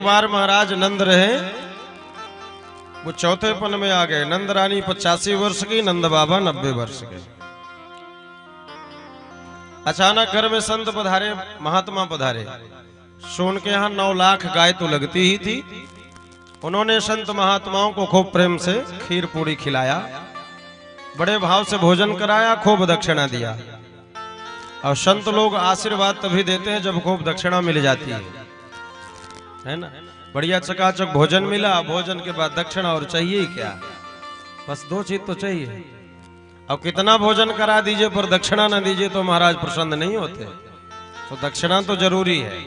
बार महाराज नंद रहे, वो चौथे पन में आ गए। नंद रानी 85 वर्ष की, नंद बाबा 90 वर्ष के। अचानक घर में संत पधारे, महात्मा पधारे। सो उनके यहाँ 9 लाख गाय तो लगती ही थी। उन्होंने संत महात्माओं को खूब प्रेम से खीर पूरी खिलाया, बड़े भाव से भोजन कराया, खूब दक्षिणा दिया। और संत लोग आशीर्वाद तभी देते हैं जब खूब दक्षिणा मिल जाती है ना। बढ़िया चकाचक भोजन मिला, भोजन के बाद दक्षिणा और चाहिए ही क्या, बस 2 चीज तो चाहिए। अब कितना भोजन करा दीजिए पर दक्षिणा ना दीजिए तो महाराज प्रसन्न नहीं होते, तो दक्षिणा तो जरूरी है।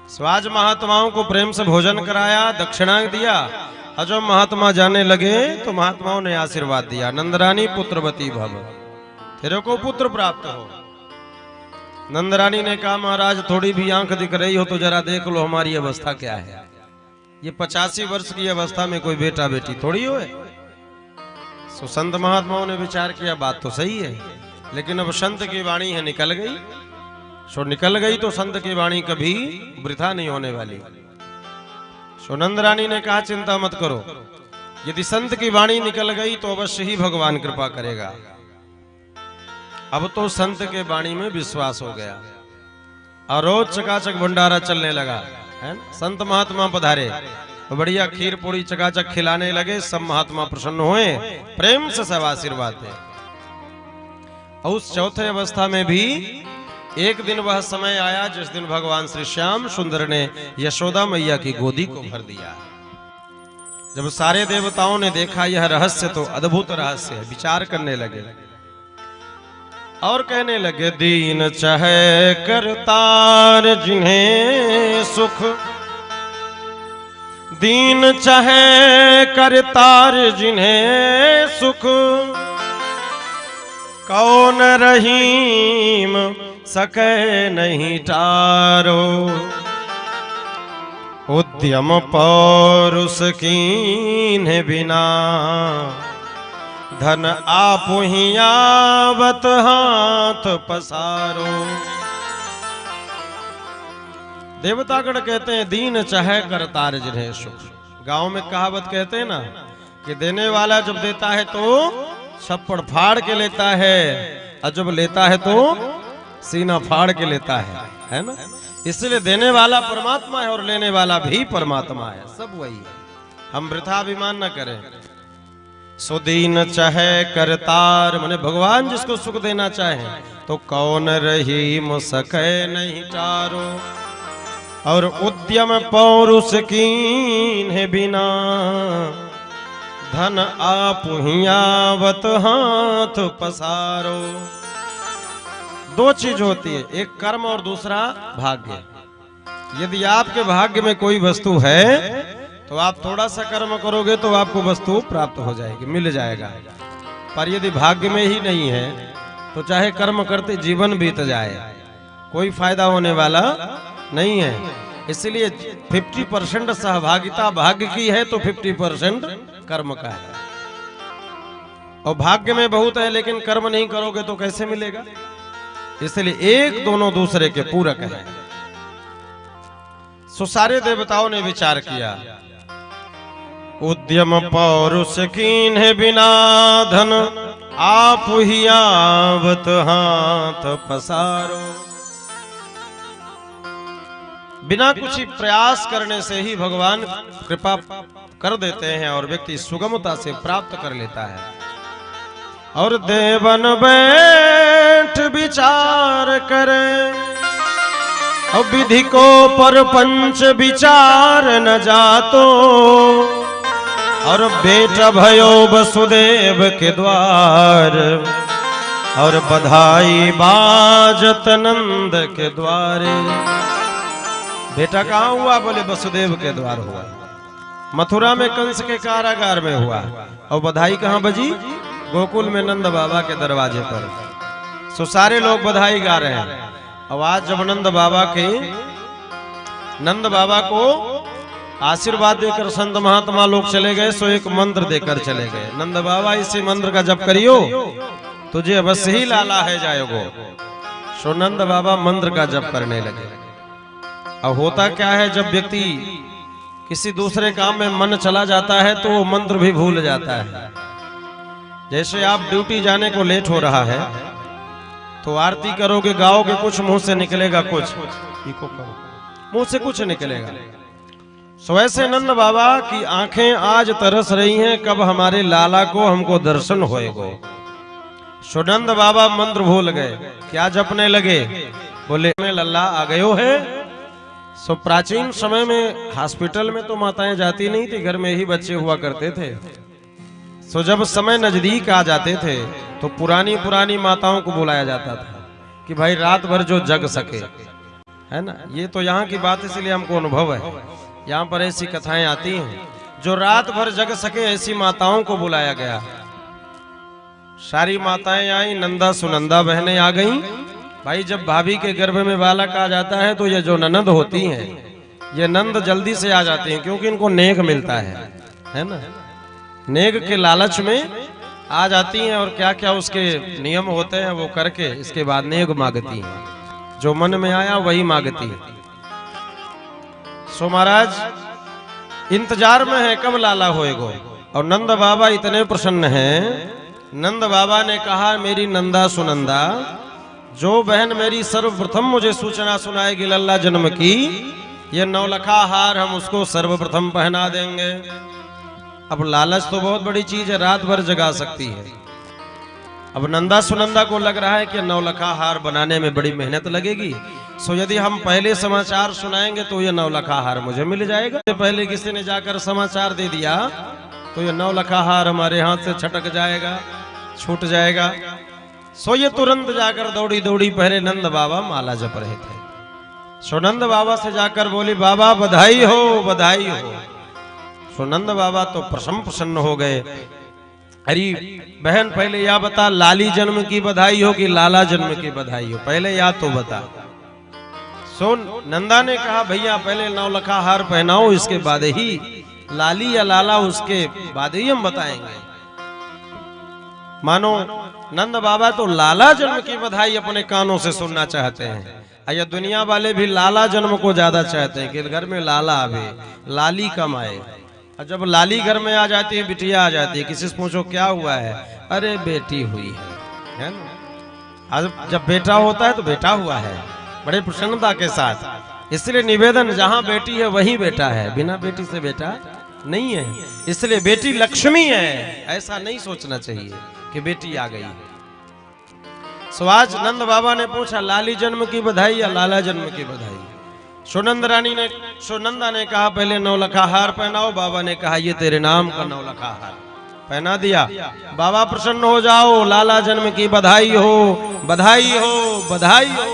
स्वाज महात्माओं को प्रेम से भोजन कराया, दक्षिणा दिया। और जब महात्मा जाने लगे तो महात्माओं ने आशीर्वाद दिया, नंदरानी पुत्रवती भव, तेरे को पुत्र प्राप्त हो। नंदरानी ने कहा महाराज थोड़ी भी आंख दिख रही हो तो जरा देख लो हमारी अवस्था क्या है। ये 85 वर्ष की अवस्था में कोई बेटा बेटी थोड़ी हो। सो संत महात्माओं ने विचार किया बात तो सही है, लेकिन अब संत की वाणी है निकल गई। सो निकल गई तो संत की वाणी कभी वृथा नहीं होने वाली। सो नंदरानी ने कहा चिंता मत करो, यदि संत की वाणी निकल गई तो अवश्य ही भगवान कृपा करेगा। अब तो संत के वाणी में विश्वास हो गया और रोज चकाचक भंडारा चलने लगा, है ना। संत महात्मा पधारे, बढ़िया खीर पूरी चकाचक खिलाने लगे। सब महात्मा प्रसन्न हुए, प्रेम से सब आशीर्वाद दे। और उस चौथे अवस्था में भी एक दिन वह समय आया जिस दिन भगवान श्री श्याम सुंदर ने यशोदा मैया की गोदी को भर दिया। जब सारे देवताओं ने देखा यह रहस्य तो अद्भुत रहस्य है, विचार करने लगे और कहने लगे दीन चाहे करतार जिन्हें सुख, दीन चाहे करतार जिन्हें सुख, कौन रहीम सके नहीं टारो, उद्यम पौरुष कीन्हे बिना, धन आपु ही आवत हाथ पसारो। देवतागण कहते हैं दीन चाहे करतार जिन्हें सुख। गांव में कहावत कहते हैं ना कि देने वाला जब देता है तो छप्पड़ फाड़ के लेता है, और जब लेता है तो सीना फाड़ के लेता है ना। इसलिए देने वाला परमात्मा है और लेने वाला भी परमात्मा है, सब वही है। हम वृथा अभिमान न करें। सो दीन चाहे करतार माने भगवान जिसको सुख देना चाहे तो कौन रहीम सके नहीं टारो, और उद्यम पौरुष कीन्हे बिना, धन आपु ही आवत हाथ पसारो। 2 चीज होती है, एक कर्म और दूसरा भाग्य। यदि आपके भाग्य में कोई वस्तु है तो आप थोड़ा सा कर्म करोगे तो आपको वस्तु प्राप्त हो जाएगी, मिल जाएगा। पर यदि भाग्य में ही नहीं है तो चाहे कर्म करते जीवन बीत जाए, कोई फायदा होने वाला नहीं है। इसलिए 50% सहभागिता भाग्य की है तो 50% कर्म का है। और भाग्य में बहुत है लेकिन कर्म नहीं करोगे तो कैसे मिलेगा। इसलिए एक दोनों दूसरे के पूरक हैं। सो सारे देवताओं ने विचार किया, उद्यम पौरुष कीन्हे बिना, धन आप ही आवत हाथ पसारो। बिना कुछ प्रयास करने से ही भगवान कृपा कर देते हैं और व्यक्ति सुगमता से प्राप्त कर लेता है। और देवन बैठ विचार करे, और विधि को परपंच विचार न जातो, और बेटा भयो वसुदेव के द्वार, और बधाई बाजत नंद के द्वारे। बेटा कहाँ हुआ, बोले वसुदेव के द्वार हुआ। मथुरा में कंस के कारागार में हुआ। और बधाई कहाँ बजी, गोकुल में नंद बाबा के दरवाजे पर। सो सारे लोग बधाई गा रहे हैं। और आज जब नंद बाबा को आशीर्वाद देकर संत महात्मा लोग चले गए, सो एक मंत्र देकर चले गए। नंद बाबा इसी मंत्र का जप करियो तुझे अवश्य ही लाला है जाएगो। सो नंद बाबा मंत्र का जप करने लगे। अब होता क्या है, जब व्यक्ति किसी दूसरे काम में मन चला जाता है तो वो मंत्र भी भूल जाता है। जैसे आप ड्यूटी जाने को लेट हो रहा है तो आरती करोगे, गाओगे, कुछ मुंह से निकलेगा, कुछ मुंह से कुछ निकलेगा। सो ऐसे नंद बाबा की आंखें आज तरस रही हैं, कब हमारे लाला को हमको दर्शन होएगो। सो नंद बाबा मंत्र भूल गए, क्या जपने लगे, बोले में लल्ला आ गयो है। सो प्राचीन समय में हॉस्पिटल में तो माताएं जाती नहीं थी, घर में ही बच्चे हुआ करते थे। सो जब समय नजदीक आ जाते थे तो पुरानी पुरानी माताओं को बुलाया जाता था कि भाई रात भर जो जग सके, है ना। ये तो यहाँ की बात इसलिए हमको अनुभव है, यहाँ पर ऐसी कथाएं आती हैं, जो रात भर जग सके ऐसी माताओं को बुलाया गया। सारी माताएं आई, नंदा सुनंदा बहनें आ गईं। भाई जब भाभी के गर्भ में बालक आ जाता है तो ये जो ननद होती हैं, ये नंद जल्दी से आ जाते हैं, क्योंकि इनको नेक मिलता है ना। नेक के लालच में आ जाती हैं और क्या क्या उसके नियम होते हैं वो करके इसके बाद नेक मांगती हैं, जो मन में आया वही मांगती है। सो महाराज इंतजार में है कब लाला होएगो, और नंद बाबा इतने प्रसन्न हैं। नंद बाबा ने कहा, मेरी नंदा सुनंदा, जो बहन मेरी सर्वप्रथम मुझे सूचना सुनाएगी लल्ला जन्म की, ये नौलखा हार हम उसको सर्वप्रथम पहना देंगे। अब लालच तो बहुत बड़ी चीज है, रात भर जगा सकती है। अब नंदा सुनंदा को लग रहा है कि नौलखा हार बनाने में बड़ी मेहनत लगेगी, सो यदि हम पहले समाचार सुनाएंगे तो ये नौलखा हार मुझे मिल जाएगा। पहले किसी ने जाकर समाचार दे दिया तो ये नौलखा हार हमारे हाथ से छटक जाएगा, छूट जाएगा। सो ये तुरंत जाकर दौड़ी दौड़ी पहले नंद बाबा माला जप रहे थे। सो नंद बाबा से जाकर बोली, बाबा बधाई हो, बधाई हो। सो नंद बाबा तो प्रसन्न हो गए। अरे बहन पहले या बता, लाली जन्म की बधाई हो कि लाला जन्म की बधाई हो, पहले या तो बता। सो नंदा ने कहा, भैया पहले नौलखा हार पहनाओ, इसके बाद ही लाली या लाला उसके बाद ही हम बताएंगे। मानो नंद बाबा तो लाला जन्म की बधाई अपने कानों से सुनना चाहते हैं, या दुनिया वाले भी लाला जन्म को ज्यादा चाहते हैं कि घर में लाला आवे, लाली कम आए। जब लाली घर में आ जाती है, बिटिया आ जाती है, किसी से पूछो क्या हुआ है, अरे बेटी हुई है ना। जब बेटा होता है तो बेटा हुआ है, बड़े प्रसन्नता के साथ। इसलिए निवेदन, जहां बेटी है वहीं बेटा है, बिना बेटी से बेटा नहीं है। इसलिए बेटी लक्ष्मी है, ऐसा नहीं सोचना चाहिए कि बेटी आ गई। सो आज नंद बाबा ने पूछा, लाली जन्म की बधाई या लाला जन्म की बधाई। सुनंदा ने कहा, पहले नौलखा हार पहनाओ। बाबा ने कहा, ये तेरे नाम का नौलखा हार। पहना दिया। बाबा प्रसन्न हो जाओ, लाला जन्म की बधाई हो, बधाई हो, बधाई हो।